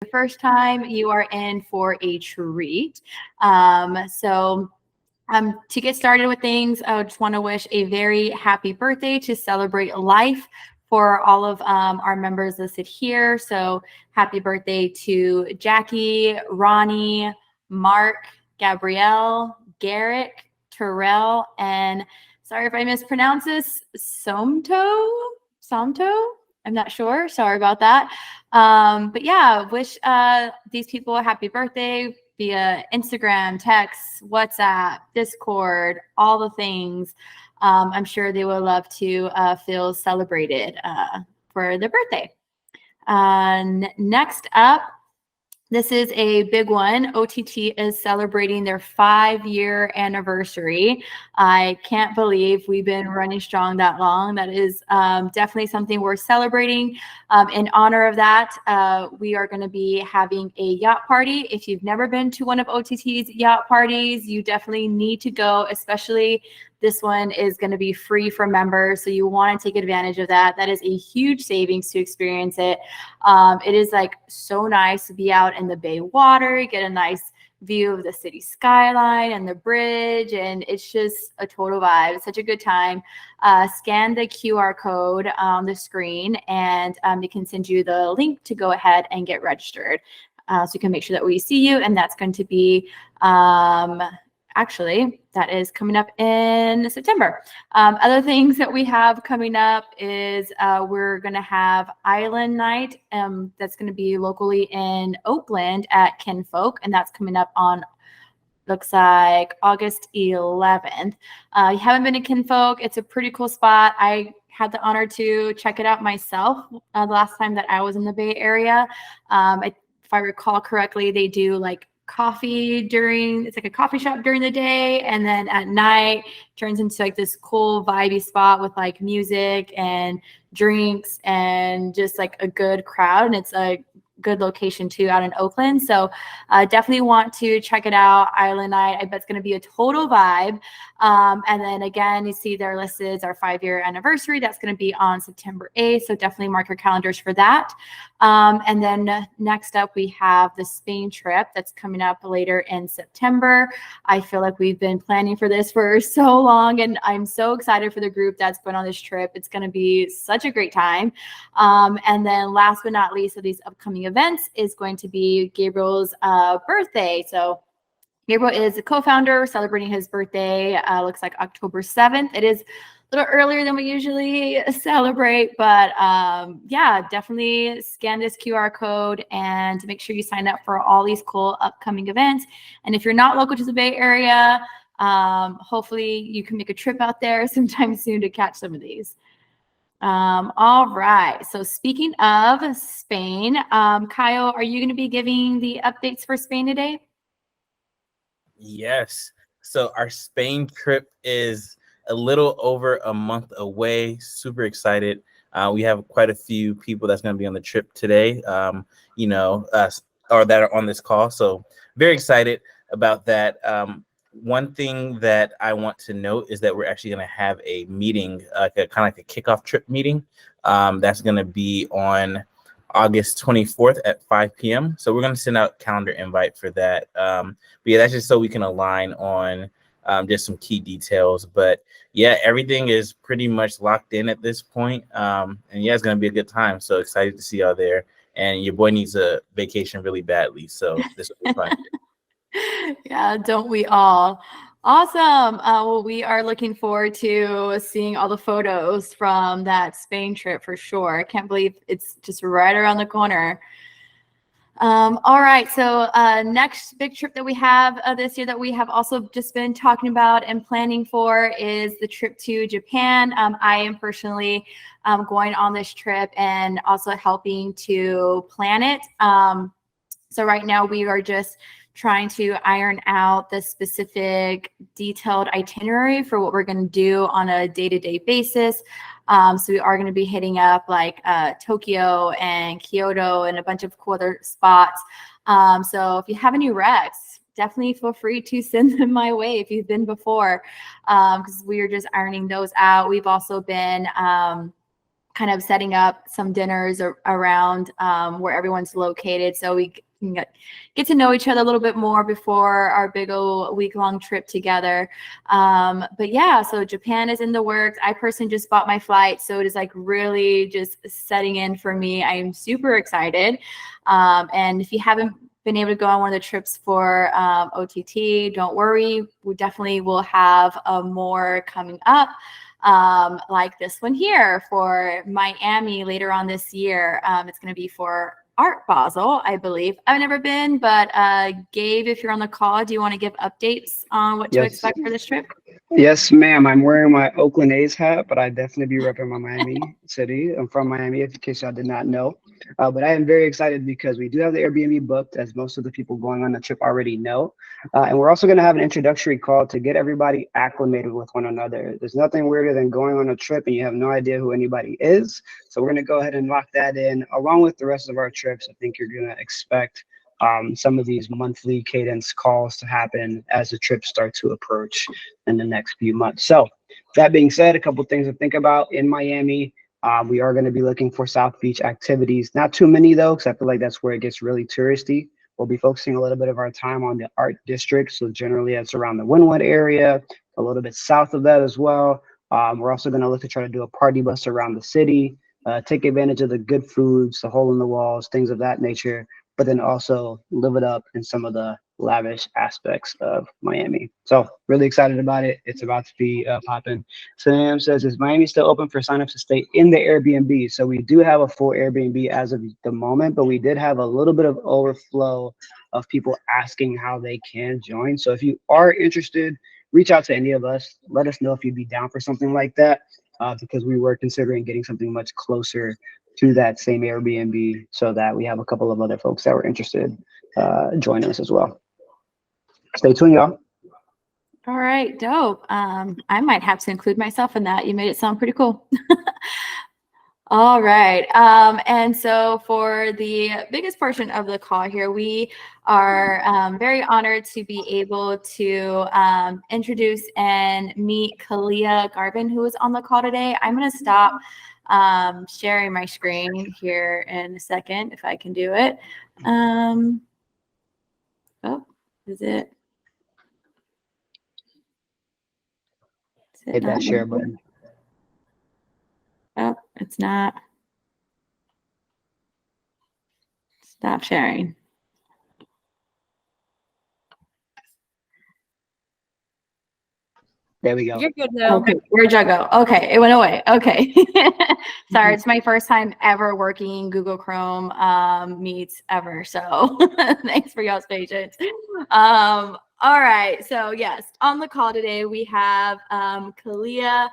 the first time, you are in for a treat. To get started with things, I just want to wish a very happy birthday to celebrate life for all of our members listed here. So happy birthday to Jackie, Ronnie, Mark, Gabrielle, Garrett, Terrell, and sorry if I mispronounce this, Somto. I'm not sure. Sorry about that. But yeah, wish these people a happy birthday via Instagram, text, WhatsApp, Discord, all the things. I'm sure they would love to feel celebrated for their birthday. Next up, this is a big one. OTT is celebrating their 5-year anniversary. I can't believe we've been running strong that long. That is definitely something we're celebrating. In honor of that, we are going to be having a yacht party. If you've never been to one of OTT's yacht parties, you definitely need to go, especially this one is going to be free for members, so you want to take advantage of that. That is a huge savings to experience it. It is like so nice to be out in the bay water, get a nice view of the city skyline and the bridge, and it's just a total vibe. It's such a good time. Scan the QR code on the screen, and they can send you the link to go ahead and get registered. So you can make sure that we see you, and that's going to be actually, that is coming up in September. Other things that we have coming up is we're going to have Island Night. That's going to be locally in Oakland at Kinfolk, and that's coming up on, looks like August 11th. You haven't been to Kinfolk, it's a pretty cool spot. I had the honor to check it out myself the last time that I was in the Bay Area. If I recall correctly, they do like coffee it's like a coffee shop during the day, and then at night turns into like this cool vibey spot with like music and drinks and just like a good crowd, and it's a good location too out in Oakland. So definitely want to check it out. Island Night, I bet it's going to be a total vibe. And then again, you see there listed our 5-year anniversary. That's going to be on September 8th. So definitely mark your calendars for that. And then next up, we have the Spain trip that's coming up later in September. I feel like we've been planning for this for so long, and I'm so excited for the group that's been on this trip. It's going to be such a great time. And then last but not least of these upcoming events is going to be Gabriel's birthday. So Gabriel is a co-founder, celebrating his birthday. Looks like October 7th. It is a little earlier than we usually celebrate, but yeah, definitely scan this QR code and make sure you sign up for all these cool upcoming events. And if you're not local to the Bay Area, hopefully you can make a trip out there sometime soon to catch some of these. All right. So speaking of Spain, Kyle, are you going to be giving the updates for Spain today? Yes. So our Spain trip is a little over a month away. Super excited. We have quite a few people that's going to be on the trip today, or that are on this call. So very excited about that. One thing that I want to note is that we're actually going to have a meeting, kind of like a kickoff trip meeting. That's going to be on August 24th at 5 p.m. So we're going to send out calendar invite for that. But yeah, that's just so we can align on just some key details. But yeah, everything is pretty much locked in at this point. And yeah, it's going to be a good time. So excited to see y'all there. And your boy needs a vacation really badly. So this will be fun. Yeah, don't we all? Awesome. Well, we are looking forward to seeing all the photos from that Spain trip for sure. I can't believe it's just right around the corner. All right, so next big trip that we have this year that we have also just been talking about and planning for is the trip to Japan. I am personally going on this trip and also helping to plan it. So right now we are just trying to iron out the specific detailed itinerary for what we're going to do on a day-to-day basis. So we are going to be hitting up like Tokyo and Kyoto and a bunch of cool other spots. So if you have any recs, definitely feel free to send them my way if you've been before, because we are just ironing those out. We've also been kind kind of setting up some dinners around where everyone's located, so we can get to know each other a little bit more before our big old week-long trip together. But yeah, so Japan is in the works. I personally just bought my flight, so it is like really just setting in for me. I'm super excited. And if you haven't been able to go on one of the trips for OTT, don't worry. We definitely will have more coming up. Like this one here for Miami later on this year. It's going to be for Art Basel, I believe. I've never been, but Gabe, if you're on the call, do you want to give updates on what to expect for this trip? Yes, ma'am. I'm wearing my Oakland A's hat, but I definitely be repping my Miami city. I'm from Miami, in case y'all did not know. But I am very excited because we do have the Airbnb booked, as most of the people going on the trip already know. And we're also going to have an introductory call to get everybody acclimated with one another. There's nothing weirder than going on a trip and you have no idea who anybody is. So we're going to go ahead and lock that in along with the rest of our trips. I think you're going to expect some of these monthly cadence calls to happen as the trips start to approach in the next few months. So that being said, a couple things to think about in Miami. We are going to be looking for South Beach activities. Not too many though, because I feel like that's where it gets really touristy. We'll be focusing a little bit of our time on the art district. So generally it's around the Wynwood area, a little bit south of that as well. We're also going to look to try to do a party bus around the city, take advantage of the good foods, the hole in the walls, things of that nature, but then also live it up in some of the lavish aspects of Miami. So really excited about it. It's about to be popping. Sam says, is Miami still open for signups to stay in the Airbnb? So we do have a full Airbnb as of the moment, but we did have a little bit of overflow of people asking how they can join. So if you are interested, reach out to any of us. Let us know if you'd be down for something like that, because we were considering getting something much closer to that same Airbnb so that we have a couple of other folks that were interested joining us as well. Stay tuned, y'all. All right, dope. I might have to include myself in that. You made it sound pretty cool. All right. And so for the biggest portion of the call here, we are very honored to be able to introduce and meet Kaleé Garvin, who is on the call today. I'm going to stop sharing my screen here in a second, if I can do it. Oh, is it? Hit that share button. Oh, it's not. Stop sharing. There we go. You're good now. Okay, where'd y'all go? Okay, it went away. Okay. Sorry, it's my first time ever working Google Chrome Meets ever. So thanks for y'all's patience. All right. So yes, on the call today, we have Kaleé.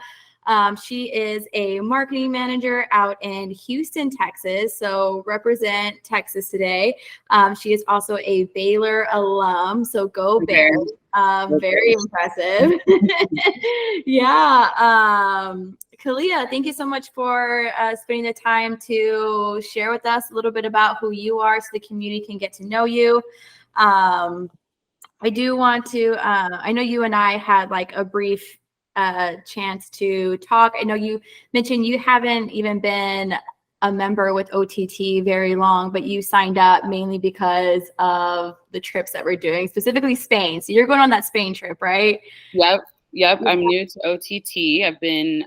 She is a marketing manager out in Houston, Texas. So represent Texas today. She is also a Baylor alum. So go Bears. Very impressive. Yeah. Kaleé, thank you so much for spending the time to share with us a little bit about who you are so the community can get to know you. I do want to, I know you and I had like a brief chance to talk. I know you mentioned you haven't even been a member with OTT very long, but you signed up mainly because of the trips that we're doing, specifically Spain. So you're going on that Spain trip, right? Yep. I'm new to OTT.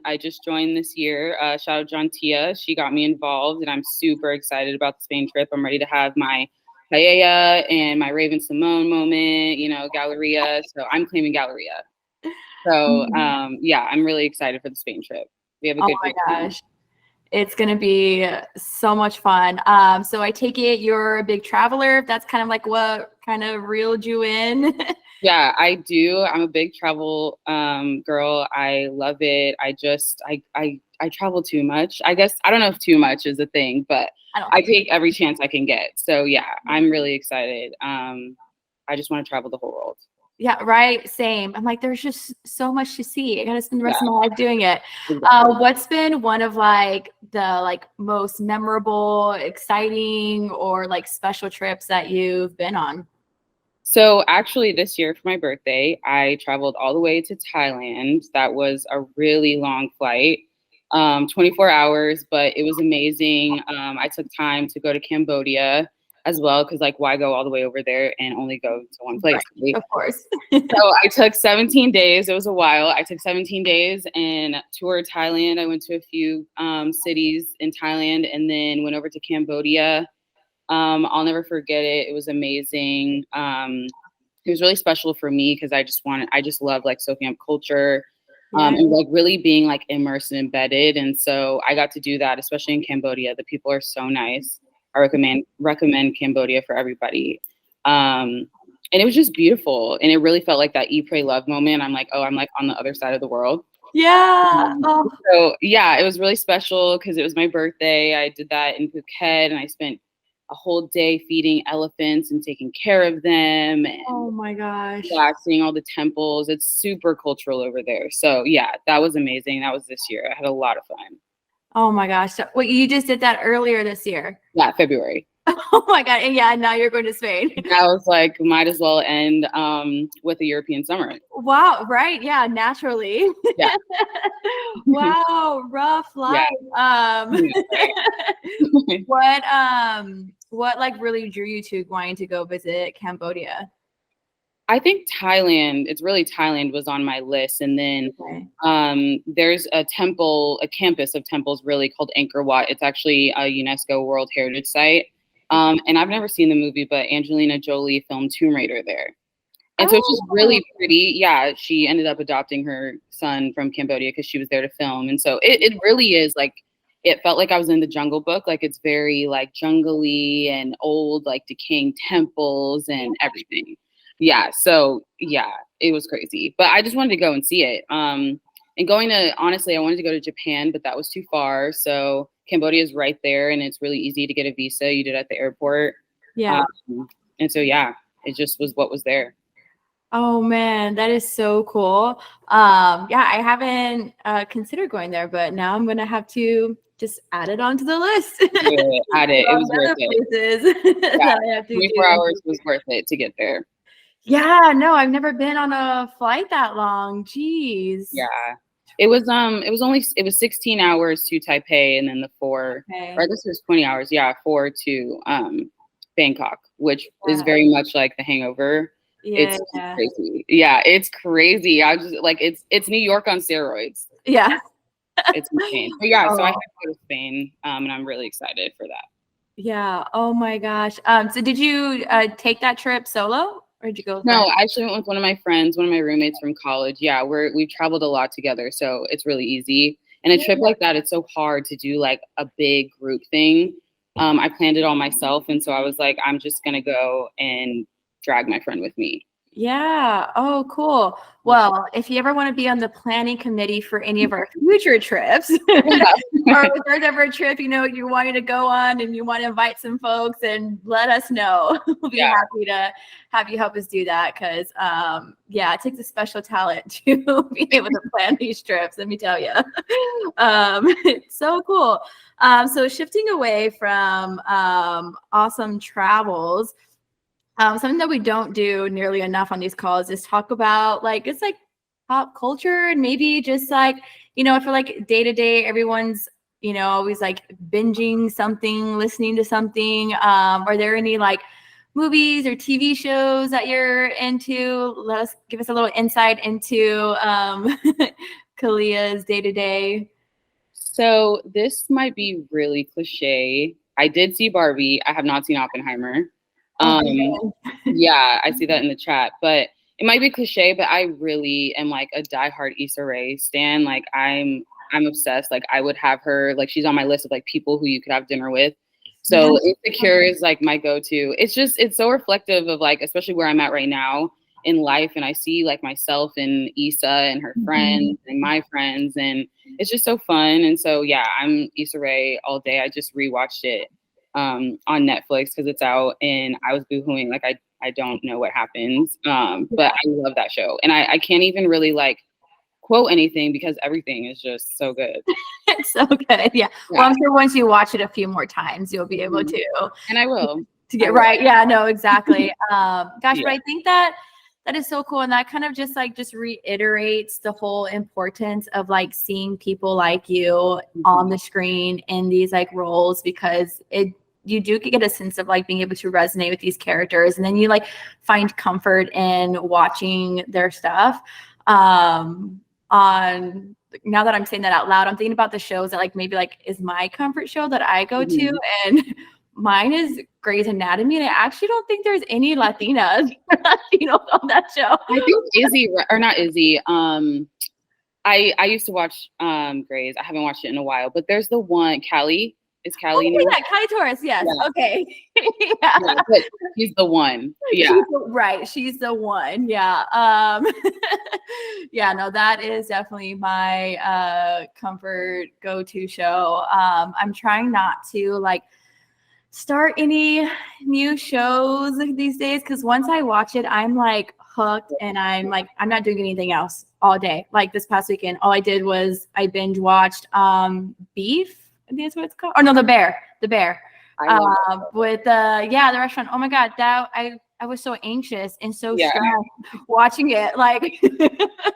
I just joined this year. Shout out John Tia. She got me involved and I'm super excited about the Spain trip. I'm ready to have my paella and my Raven Simone moment, Galleria. So I'm claiming Galleria. So yeah, I'm really excited for the Spain trip. We have a good Oh my gosh. It's going to be so much fun. So I take it you're a big traveler. That's kind of like what kind of reeled you in. Yeah, I do. I'm a big travel girl. I love it. I travel too much. I guess, I don't know if too much is a thing, but I take every chance I can get. So yeah, I'm really excited. I just want to travel the whole world. Yeah, right. Same. I'm like, there's just so much to see. I gotta spend the rest of my life doing it. Exactly. What's been one of like the most memorable, exciting, or like special trips that you've been on? So actually this year for my birthday, I traveled all the way to Thailand. That was a really long flight. 24 hours, but it was amazing. I took time to go to Cambodia as well, because like, why go all the way over there and only go to one place? Right, of course. So I took 17 days. It was a while. I took 17 days and toured Thailand. I went to a few cities in Thailand and then went over to Cambodia. I'll never forget it. It was amazing. It was really special for me because I just love like soaking up culture. And like really being like immersed and embedded. And so I got to do that, especially in Cambodia. The people are so nice. I recommend Cambodia for everybody. And it was just beautiful. And it really felt like that Eat, Pray, Love moment. I'm like, oh, I'm like on the other side of the world. Yeah. Oh. So yeah, it was really special because it was my birthday. I did that in Phuket and I spent a whole day feeding elephants and taking care of them. And Oh my gosh. yeah, seeing all the temples. It's super cultural over there. So yeah, that was amazing. That was this year. I had a lot of fun. Oh my gosh. So, wait, you just did that earlier this year? Yeah, February. Oh my God. And yeah, now you're going to Spain. I was like, might as well end with a European summer. Wow. Right. Yeah. Naturally. Yeah. Wow. Rough life. What like really drew you to wanting to go visit Cambodia? I think Thailand, it's really Thailand was on my list. And then there's a campus of temples really called Angkor Wat. It's actually a UNESCO World Heritage Site. And I've never seen the movie, but Angelina Jolie filmed Tomb Raider there. And so it's just really pretty. Yeah, she ended up adopting her son from Cambodia because she was there to film. And so it really is like, it felt like I was in the Jungle Book. Like it's very like jungly and old, like decaying temples and everything. Yeah, so yeah, it was crazy. But I just wanted to go and see it. And honestly, I wanted to go to Japan, but that was too far. So Cambodia is right there and it's really easy to get a visa. You did it at the airport. Yeah. And so, yeah, it just was what was there. Oh man, that is so cool. Yeah, I haven't considered going there, but now I'm gonna have to just add it onto the list. Yeah, add it. It was worth it. Yeah, 24 hours was worth it to get there. Yeah, no, I've never been on a flight that long. Jeez. Yeah. It was 16 hours to Taipei and then or I guess it was 20 hours. Yeah, 4 to Bangkok, which is very much like The Hangover. Yeah. It's crazy. Yeah, it's crazy. I just like it's New York on steroids. Yeah. It's insane. But yeah, so I have to go to Spain, and I'm really excited for that. Yeah. Oh my gosh. So did you take that trip solo? Or did you go? No, I actually went with one of my friends, one of my roommates from college. Yeah, we've traveled a lot together, so it's really easy. And a trip like that, it's so hard to do like a big group thing. I planned it all myself, and so I was like, I'm just gonna go and drag my friend with me. Yeah. Oh, cool. Well, if you ever want to be on the planning committee for any of our future trips, or if there's ever a trip, you wanted to go on and you want to invite some folks, and let us know. We'll be happy to have you help us do that. Cause it takes a special talent to be able to plan these trips. Let me tell you. It's so cool. So shifting away from awesome travels, something that we don't do nearly enough on these calls is talk about it's like pop culture, and maybe just like, I feel like day to day, everyone's, always like binging something, listening to something. Are there any like movies or TV shows that you're into? Give us a little insight into Kaleé's day to day. So this might be really cliche. I did see Barbie. I have not seen Oppenheimer. Yeah, I see that in the chat, but it might be cliche, but I really am like a diehard Issa Rae stan. Like I'm obsessed. Like I would have her, like she's on my list of like people who you could have dinner with. So Insecure is like my go-to. It's so reflective of like, especially where I'm at right now in life. And I see like myself and Issa and her friends and my friends, and it's just so fun. And so, yeah, I'm Issa Rae all day. I just rewatched it on Netflix because it's out, and I was boohooing like I don't know what happens, but I love that show, and I can't even really like quote anything because everything is just so good. It's so good. Yeah. Well, I'm sure once you watch it a few more times, you'll be able to. And I will. To get right. Yeah, no, exactly. But I think that That is so cool. And that kind of just reiterates the whole importance of like seeing people like you on the screen in these like roles, because you do get a sense of like being able to resonate with these characters, and then you like find comfort in watching their stuff. On now that I'm saying that out loud, I'm thinking about the shows that like maybe like is my comfort show that I go to, and mine is Grey's Anatomy, and I actually don't think there's any Latinas on that show. I think Izzy, or not Izzy. I used to watch Grey's. I haven't watched it in a while, but there's the one Kaleé. Is Kaleé? Oh, yeah, Kaleé Torres. Yes. Yeah. Okay. Yeah, but she's the one. Yeah. She's the one. Yeah. Yeah. No, that is definitely my comfort go-to show. I'm trying not to like start any new shows these days, because once I watch it, I'm like hooked, and I'm not doing anything else all day. Like this past weekend, all I did was I binge watched Beef. I think that's what it's called. Oh no, The Bear. With the restaurant. Oh my God, that I was so anxious and so stressed watching it. Like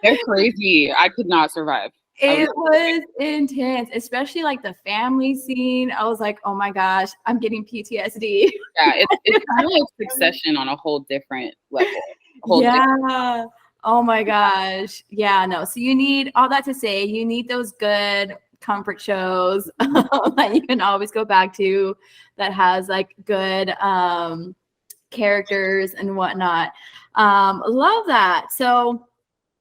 they're crazy. I could not survive. It was intense, especially like the family scene. I was like, oh my gosh, I'm getting PTSD. Yeah, it's kind of like Succession on a whole different level. Oh my gosh. Yeah, no. So you need all that to say, you need those good comfort shows that you can always go back to, that has like good characters and whatnot. Love that. So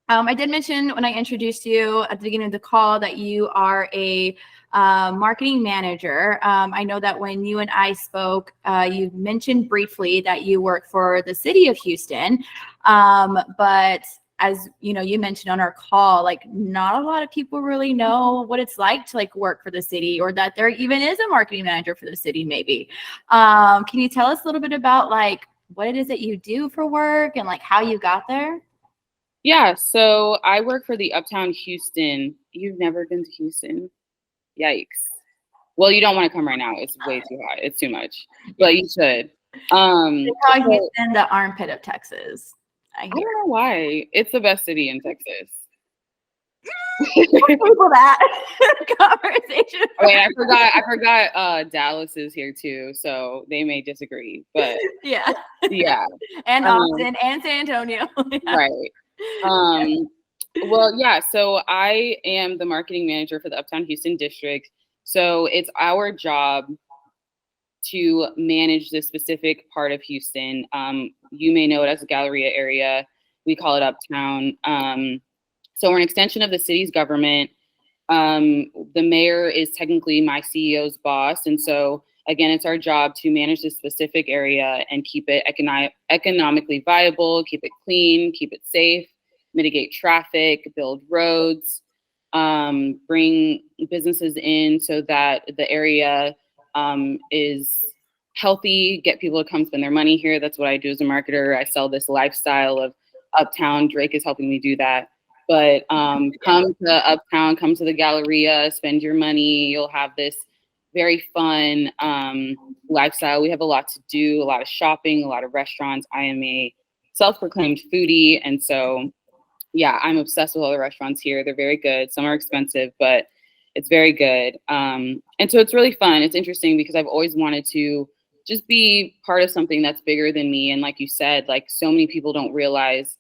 I did mention when I introduced you at the beginning of the call that you are a marketing manager. I know that when you and I spoke, you mentioned briefly that you work for the city of Houston, but as you mentioned on our call, like not a lot of people really know what it's like to like work for the city, or that there even is a marketing manager for the city. Maybe can you tell us a little bit about like what it is that you do for work and like how you got there? Yeah, so I work for the Uptown Houston. You've never been to Houston? Yikes. Well, you don't want to come right now. It's way too hot. It's too much. But you should. They call Houston the armpit of Texas. I don't know why. It's the best city in Texas. People that conversation. Wait, I forgot Dallas is here too, so they may disagree. But yeah. And Austin and San Antonio. Right. Well, yeah, so I am the marketing manager for the Uptown Houston district. So it's our job to manage this specific part of Houston. You may know it as the Galleria area. We call it Uptown. So we're an extension of the city's government. The mayor is technically my CEO's boss. And so again, it's our job to manage this specific area and keep it economically viable, keep it clean, keep it safe, mitigate traffic, build roads, bring businesses in so that the area is healthy, get people to come spend their money here. That's what I do as a marketer. I sell this lifestyle of Uptown. Drake is helping me do that. But come to Uptown, come to the Galleria, spend your money. You'll have this very fun lifestyle. We have a lot to do, a lot of shopping, a lot of restaurants. I am a self-proclaimed foodie. And so, yeah, I'm obsessed with all the restaurants here. They're very good. Some are expensive, but it's very good. And so it's really fun. It's interesting because I've always wanted to just be part of something that's bigger than me. And like you said, like so many people don't realize,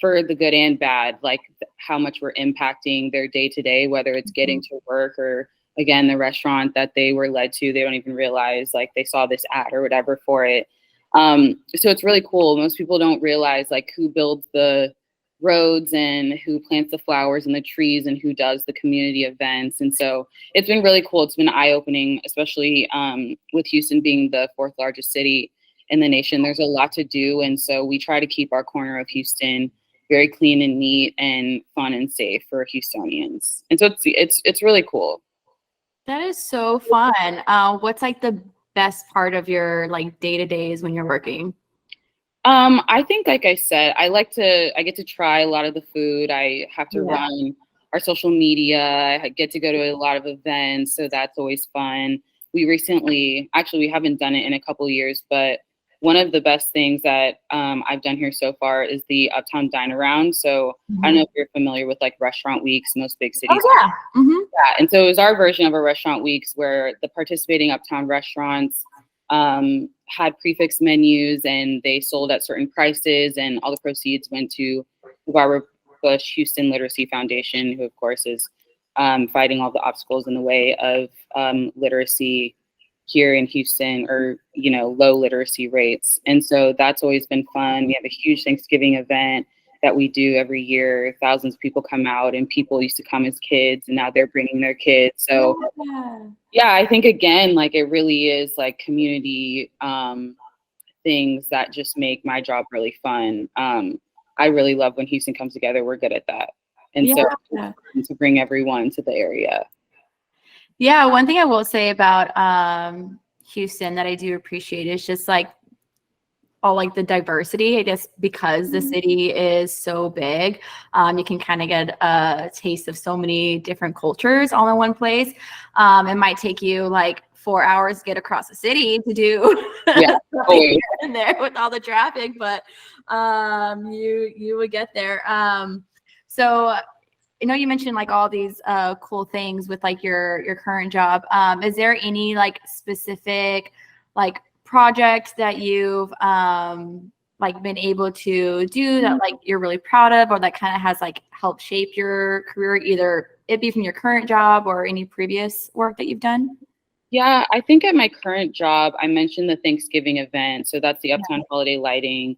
for the good and bad, like how much we're impacting their day to day, whether it's getting to work or again, the restaurant that they were led to, they don't even realize like they saw this ad or whatever for it. So it's really cool. Most people don't realize like who builds the roads and who plants the flowers and the trees and who does the community events. And so it's been really cool. It's been eye-opening, especially with Houston being the 4th largest city in the nation. There's a lot to do. And so we try to keep our corner of Houston very clean and neat and fun and safe for Houstonians. And so it's really cool. That is so fun. What's like the best part of your like day-to-days when you're working? I think, like I said, I get to try a lot of the food. I have to run our social media. I get to go to a lot of events. So that's always fun. We recently, actually, we haven't done it in a couple of years, but one of the best things that I've done here so far is the Uptown Dine Around. So I don't know if you're familiar with like restaurant weeks, most big cities. Oh, yeah. Yeah, and so it was our version of a restaurant weeks where the participating Uptown restaurants had prefix menus and they sold at certain prices, and all the proceeds went to the Barbara Bush Houston Literacy Foundation, who of course is fighting all the obstacles in the way of literacy here in Houston, or, you know, low literacy rates. And so that's always been fun. We have a huge Thanksgiving event that we do every year. Thousands of people come out, and people used to come as kids and now they're bringing their kids. So yeah, I think again, like it really is like community things that just make my job really fun. I really love when Houston comes together. We're good at that. And so to bring everyone to the area. Yeah, one thing I will say about Houston that I do appreciate is just like all like the diversity, I guess, because the city is so big. You can kind of get a taste of so many different cultures all in one place. It might take you like 4 hours to get across the city to do in there with all the traffic, but you would get there. So I know you mentioned like all these cool things with like your current job. Is there any like specific like project that you've like been able to do that like you're really proud of, or that kind of has like helped shape your career, either it be from your current job or any previous work that you've done? Yeah, I think at my current job, I mentioned the Thanksgiving event. So that's the Uptown Holiday Lighting.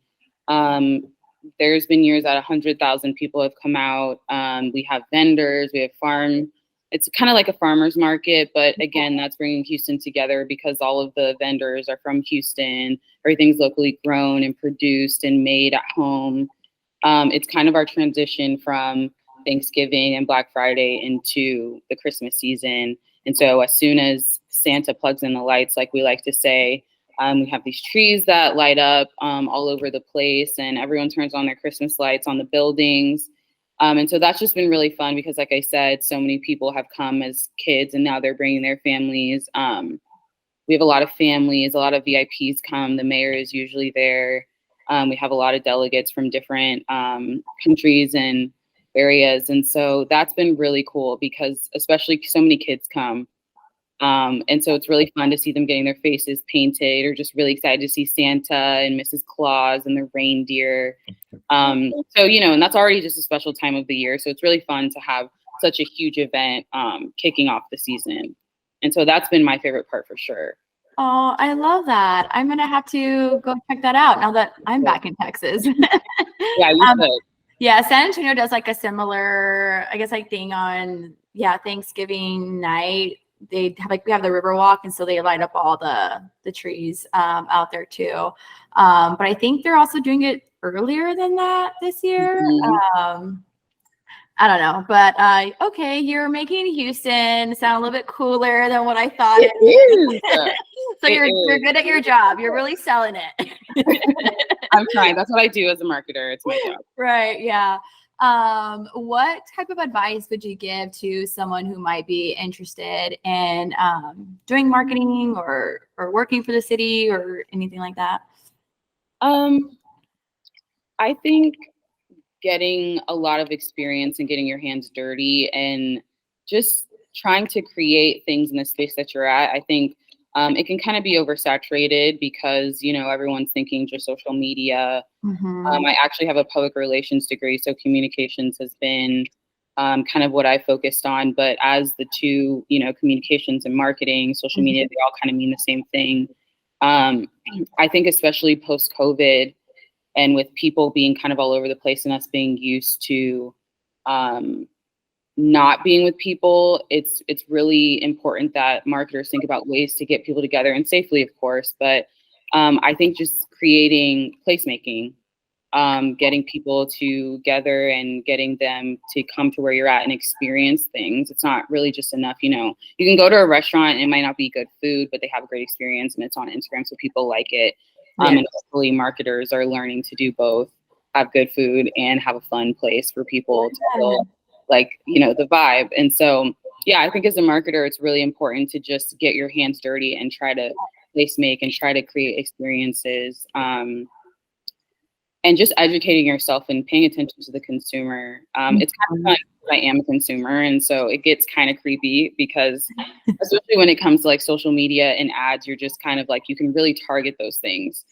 There's been years that 100,000 people have come out. We have vendors, we have it's kind of like a farmer's market, but again, that's bringing Houston together because all of the vendors are from Houston. Everything's locally grown and produced and made at home. It's kind of our transition from Thanksgiving and Black Friday into the Christmas season. And so as soon as Santa plugs in the lights, like we like to say, we have these trees that light up all over the place, and everyone turns on their Christmas lights on the buildings. And so that's just been really fun because, like I said, so many people have come as kids and now they're bringing their families. We have a lot of families, a lot of VIPs come. The mayor is usually there. We have a lot of delegates from different countries and areas. And so that's been really cool because especially so many kids come. And so it's really fun to see them getting their faces painted, or just really excited to see Santa and Mrs. Claus and the reindeer. So, you know, and that's already just a special time of the year. So it's really fun to have such a huge event kicking off the season. And so that's been my favorite part for sure. Oh, I love that. I'm going to have to go check that out now that I'm back in Texas. Yeah, you could. Yeah, San Antonio does like a similar, I guess, like thing on, Thanksgiving night. They have we have the river walk, and so they light up all the trees out there too. But I think they're also doing it earlier than that this year. I don't know, but okay, you're making Houston sound a little bit cooler than what I thought. It is. So you're good at your job. You're really selling it. I'm trying. That's what I do as a marketer. It's my job. Right. Yeah. What type of advice would you give to someone who might be interested in doing marketing or working for the city or anything like that? I think getting a lot of experience and getting your hands dirty and just trying to create things in the space that you're at. I think it can kind of be oversaturated because, you know, everyone's thinking just social media. I actually have a public relations degree, so communications has been kind of what I focused on. But as the two, you know, communications and marketing, social media, they all kind of mean the same thing. I think especially post-COVID and with people being kind of all over the place and us being used to not being with people, it's really important that marketers think about ways to get people together, and safely, of course. But I think just creating placemaking, getting people together and getting them to come to where you're at and experience things. It's not really just enough, you know, you can go to a restaurant and it might not be good food, but they have a great experience and it's on Instagram, so people like it. And hopefully marketers are learning to do both, have good food and have a fun place for people to feel like, you know, the vibe. And so, yeah, I think as a marketer, it's really important to just get your hands dirty and try to place make and try to create experiences. And just educating yourself and paying attention to the consumer. It's kind of fun because I am a consumer, and so it gets kind of creepy because, especially when it comes to like social media and ads, you're just kind of like, you can really target those things,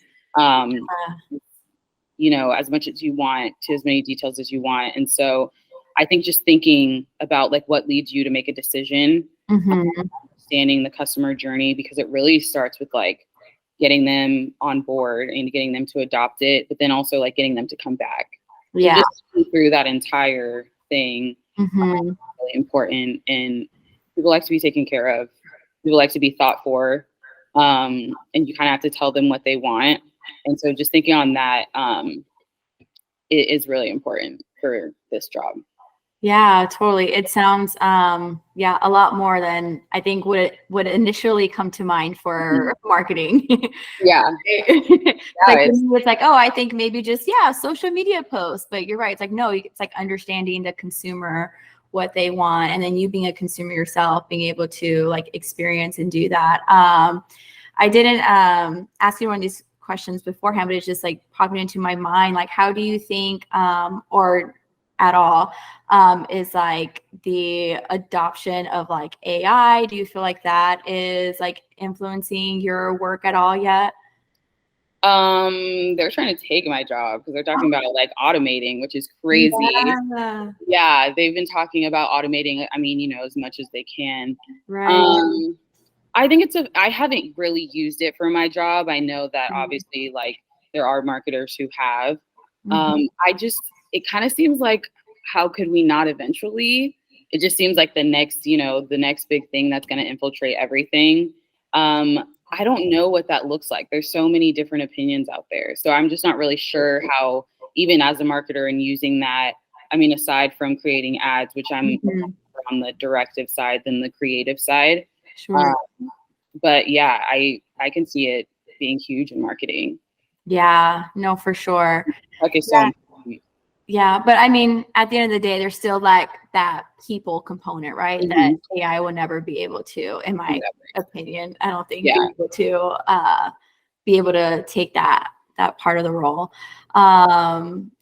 you know, as much as you want, to as many details as you want. And so I think just thinking about like what leads you to make a decision, understanding the customer journey, because it really starts with like getting them on board and getting them to adopt it, but then also like getting them to come back. Yeah. Just through that entire thing, really important. And people like to be taken care of. People like to be thought for. And you kind of have to tell them what they want. And so just thinking on that it is really important for this job. Yeah, totally. It sounds, yeah, a lot more than I think would initially come to mind for marketing. Yeah. Like it's like, oh, I think maybe just, social media posts, but you're right. It's like, no, it's like understanding the consumer, what they want. And then you being a consumer yourself, being able to like experience and do that. I didn't ask you one of these questions beforehand, but it's just like popping into my mind. Like, how do you think, or at all, is like the adoption of like AI? Do you feel like that is like influencing your work at all yet? They're trying to take my job because they're talking about like automating, which is crazy. Yeah, they've been talking about automating, I mean, you know, as much as they can. Right. I think I haven't really used it for my job. I know that obviously like there are marketers who have. It kind of seems like, how could we not eventually? It just seems like the next big thing that's going to infiltrate everything. I don't know what that looks like. There's so many different opinions out there. So I'm just not really sure how, even as a marketer and using that, I mean, aside from creating ads, which I'm on the directive side than the creative side. Sure. But yeah, I can see it being huge in marketing. Yeah, no, for sure. Okay, so yeah, but I mean, at the end of the day, there's still like that people component, right? That AI will never be able to, in my opinion. I don't think be able to take that part of the role.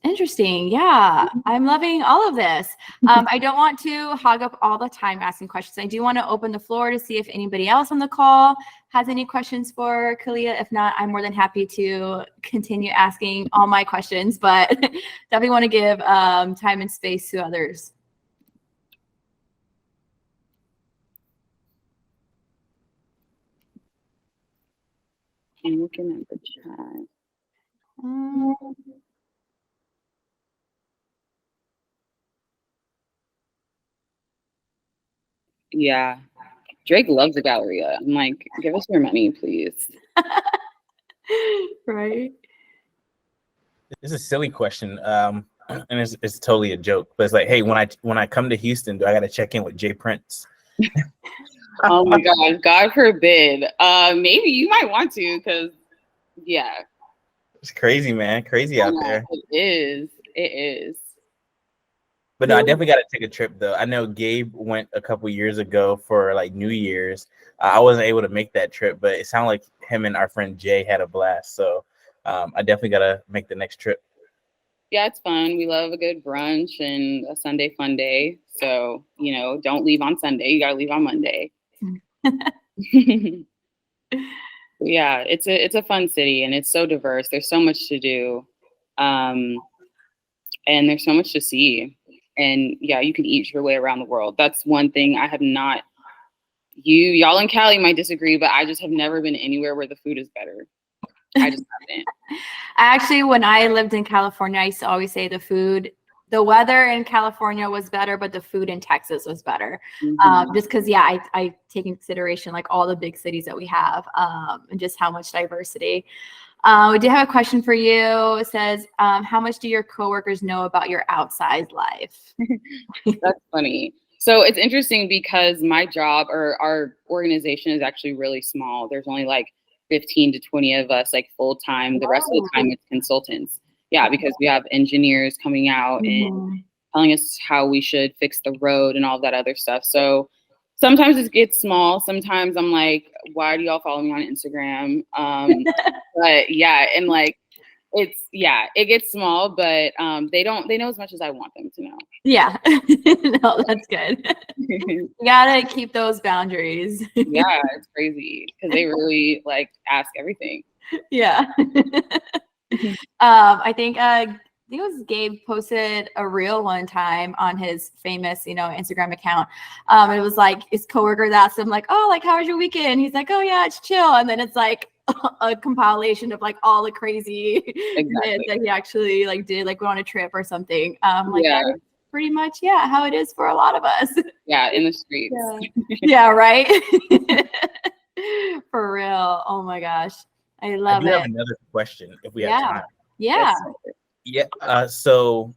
Interesting. Yeah, I'm loving all of this. I don't want to hog up all the time asking questions. I do want to open the floor to see if anybody else on the call has any questions for Kaleé. If not, I'm more than happy to continue asking all my questions, but definitely want to give time and space to others. I'm looking at the chat. Yeah, Drake loves the Galleria. I'm like, give us your money, please. Right. It's a silly question, and it's totally a joke. But it's like, hey, when I come to Houston, do I got to check in with Jay Prince? Oh my God, God forbid. Maybe you might want to, because yeah, it's crazy, man. Crazy out there. It is. But no, I definitely got to take a trip though. I know Gabe went a couple years ago for like New Year's. I wasn't able to make that trip, but it sounded like him and our friend Jay had a blast. So I definitely got to make the next trip. Yeah, it's fun. We love a good brunch and a Sunday fun day. So, you know, don't leave on Sunday. You got to leave on Monday. Yeah, it's a fun city and it's so diverse. There's so much to do. And there's so much to see. And yeah, you can eat your way around the world. That's one thing I have not. Y'all in Cali might disagree, but I just have never been anywhere where the food is better. I just haven't. Actually, when I lived in California, I used to always say the weather in California was better, but the food in Texas was better. Just because, I take in consideration like all the big cities that we have and just how much diversity. We do have a question for you. It says, how much do your coworkers know about your outside life? That's funny. So it's interesting because my job or our organization is actually really small. There's only like 15 to 20 of us like full time. The rest of the time it's consultants. Yeah, because we have engineers coming out and telling us how we should fix the road and all that other stuff. So Sometimes it gets small. Sometimes I'm like, why do y'all follow me on Instagram? But yeah, and like it gets small, but they know as much as I want them to know. Yeah. No, that's good. You gotta keep those boundaries. Yeah, it's crazy because they really like ask everything. Yeah. I think it was Gabe posted a reel one time on his famous, Instagram account. It was like his coworker that asked him like, "Oh, like how was your weekend?" He's like, "Oh yeah, it's chill." And then it's like a compilation of like all the crazy bits that he actually like did, like went on a trip or something. Like that is pretty much how it is for a lot of us. Yeah, in the streets. Yeah, right. For real. Oh my gosh. I love I do it. have another question if we have time. Yeah. Yeah. So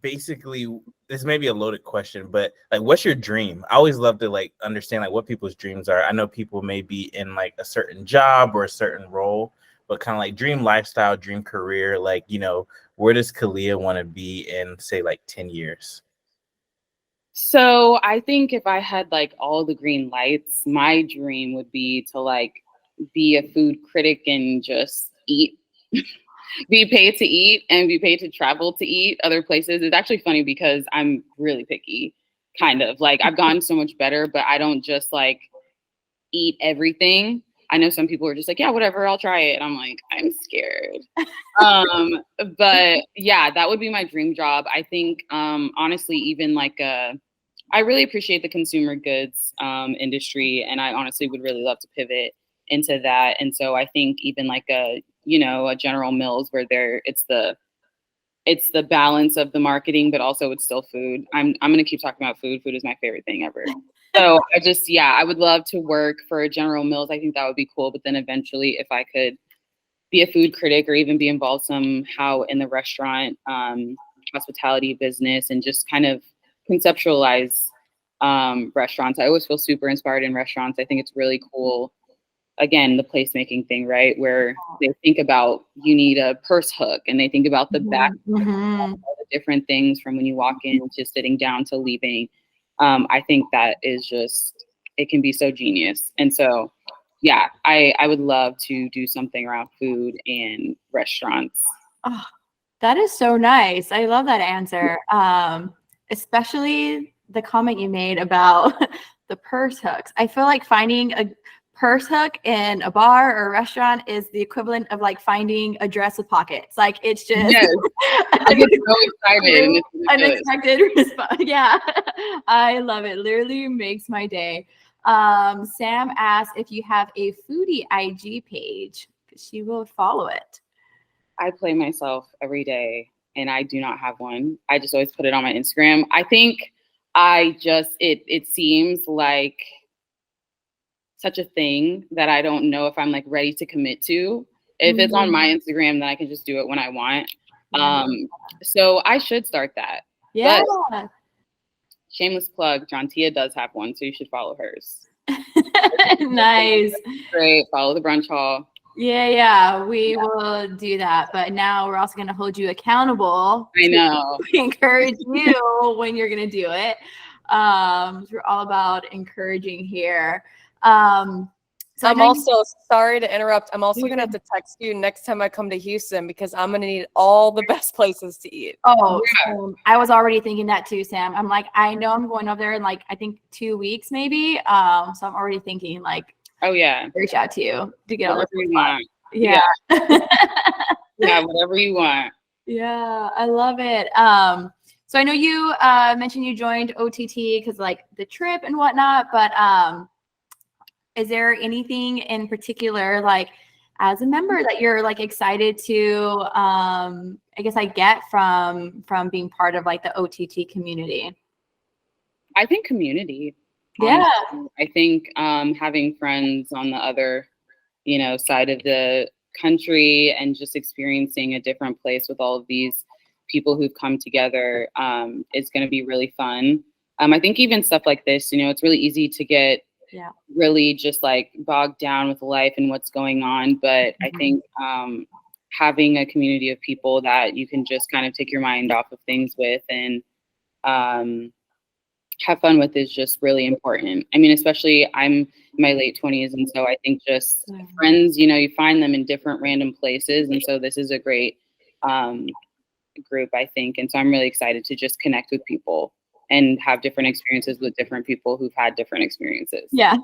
basically, this may be a loaded question, but like, what's your dream? I always love to like understand like what people's dreams are. I know people may be in like a certain job or a certain role, but kind of like dream lifestyle, dream career. Like, where does Kaleé want to be in, say, like 10 years? So I think if I had like all the green lights, my dream would be to like be a food critic and just eat, be paid to eat and be paid to travel to eat other places. It's actually funny because I'm really picky, kind of like I've gotten so much better, but I don't just like eat everything. I know some people are just like, yeah, whatever, I'll try it. And I'm like, I'm scared. But yeah, that would be my dream job. I think, honestly, even like, I really appreciate the consumer goods industry, and I honestly would really love to pivot into that. And so I think even like a General Mills where it's the balance of the marketing, but also it's still food. I'm gonna keep talking about food. Food is my favorite thing ever. So I would love to work for a General Mills. I think that would be cool. But then eventually, if I could be a food critic or even be involved somehow in the restaurant hospitality business and just kind of conceptualize restaurants. I always feel super inspired in restaurants. I think it's really cool. Again, the placemaking thing, right? Where they think about you need a purse hook and they think about the back, all the different things from when you walk in to sitting down to leaving. I think that is just, it can be so genius. And so, yeah, I would love to do something around food and restaurants. Oh, that is so nice. I love that answer. Especially the comment you made about the purse hooks. I feel like finding a purse hook in a bar or a restaurant is the equivalent of like finding a dress with pockets. Like it's just I get so excited. And it's unexpected response. Yeah, I love it. Literally makes my day. Sam asked if you have a foodie IG page. She will follow it. I play myself every day and I do not have one. I just always put it on my Instagram. I think it seems like such a thing that I don't know if I'm like ready to commit to. If it's on my Instagram, then I can just do it when I want. So I should start that. Yeah. But shameless plug, Jontia does have one, so you should follow hers. Nice. Great. Follow the brunch hall. Yeah, we will do that. But now we're also going to hold you accountable. I know. Encourage you when you're going to do it. We're all about encouraging here. So I'm also sorry to interrupt. I'm also going to have to text you next time I come to Houston because I'm going to need all the best places to eat. Oh, I was already thinking that too, Sam. I'm like, I know I'm going over there in like, I think 2 weeks maybe. So I'm already thinking like, oh yeah, reach out to you to get all whatever you want. Yeah. Yeah, whatever you want. Yeah, I love it. So I know you mentioned you joined OTT because like the trip and whatnot, but is there anything in particular, like as a member, that you're like excited to, I guess I get from being part of like the OTT community? I think community. Yeah. Honestly. I think having friends on the other, side of the country and just experiencing a different place with all of these people who've come together is going to be really fun. I think even stuff like this, it's really easy to get really just like bogged down with life and what's going on. But I think having a community of people that you can just kind of take your mind off of things with and have fun with is just really important. I mean, especially I'm in my late 20s, and so I think just friends, you know, you find them in different random places, and so this is a great group, I think. And so I'm really excited to just connect with people and have different experiences with different people who've had different experiences. Yeah.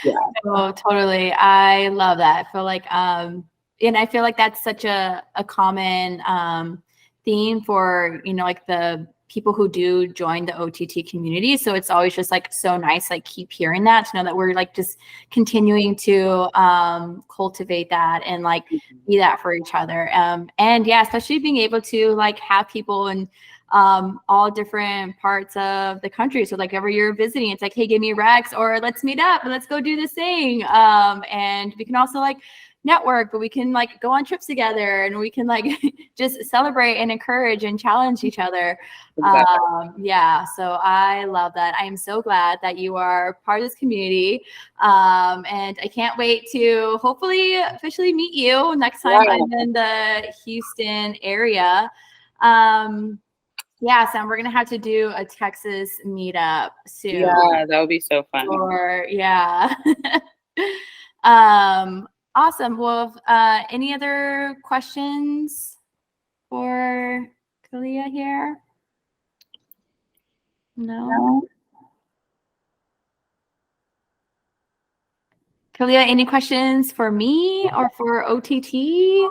Yeah. Oh, totally. I love that. I feel like, and I feel like that's such a common theme for, you know, like the people who do join the OTT community. So it's always just like so nice, like keep hearing that, to know that we're like just continuing to cultivate that and like be that for each other. And yeah, especially being able to like have people in all different parts of the country. So like every year visiting, it's like, hey, give me Rex, or let's meet up and let's go do this thing. And we can also like network, but we can like go on trips together, and we can like just celebrate and encourage and challenge each other. Exactly. Yeah, so I love that. I am so glad that you are part of this community, and I can't wait to hopefully officially meet you next time I'm in the Houston area. Yeah, Sam, we're gonna have to do a Texas meetup soon. Yeah, that would be so fun. Or yeah. Awesome. Well, any other questions for Kaleé here? No. Kaleé, any questions for me or for OTT?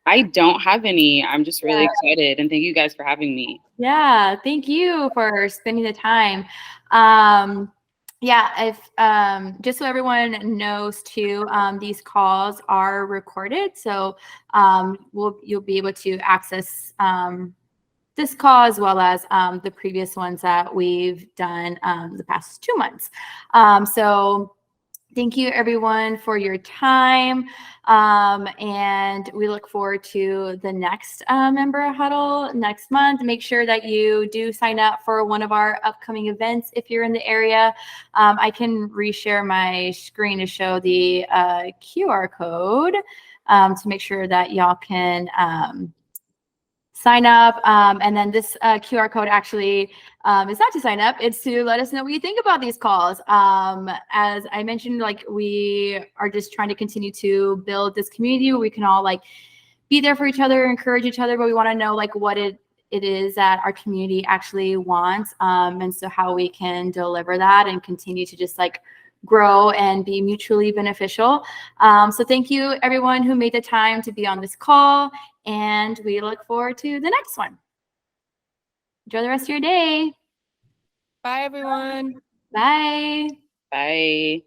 I don't have any. I'm just really excited, and thank you guys for having me. Yeah, thank you for spending the time. Yeah, if just so everyone knows too, these calls are recorded, so you'll be able to access this call as well as the previous ones that we've done the past 2 months. So thank you everyone for your time. And we look forward to the next member huddle next month. Make sure that you do sign up for one of our upcoming events if you're in the area. I can reshare my screen to show the QR code to make sure that y'all can sign up. And then this QR code actually is not to sign up, it's to let us know what you think about these calls. As I mentioned, like we are just trying to continue to build this community where we can all like be there for each other, encourage each other, but we want to know like what it is that our community actually wants. And so how we can deliver that and continue to just like grow and be mutually beneficial. So thank you everyone who made the time to be on this call, and we look forward to the next one. Enjoy the rest of your day. Bye, everyone. Bye. Bye.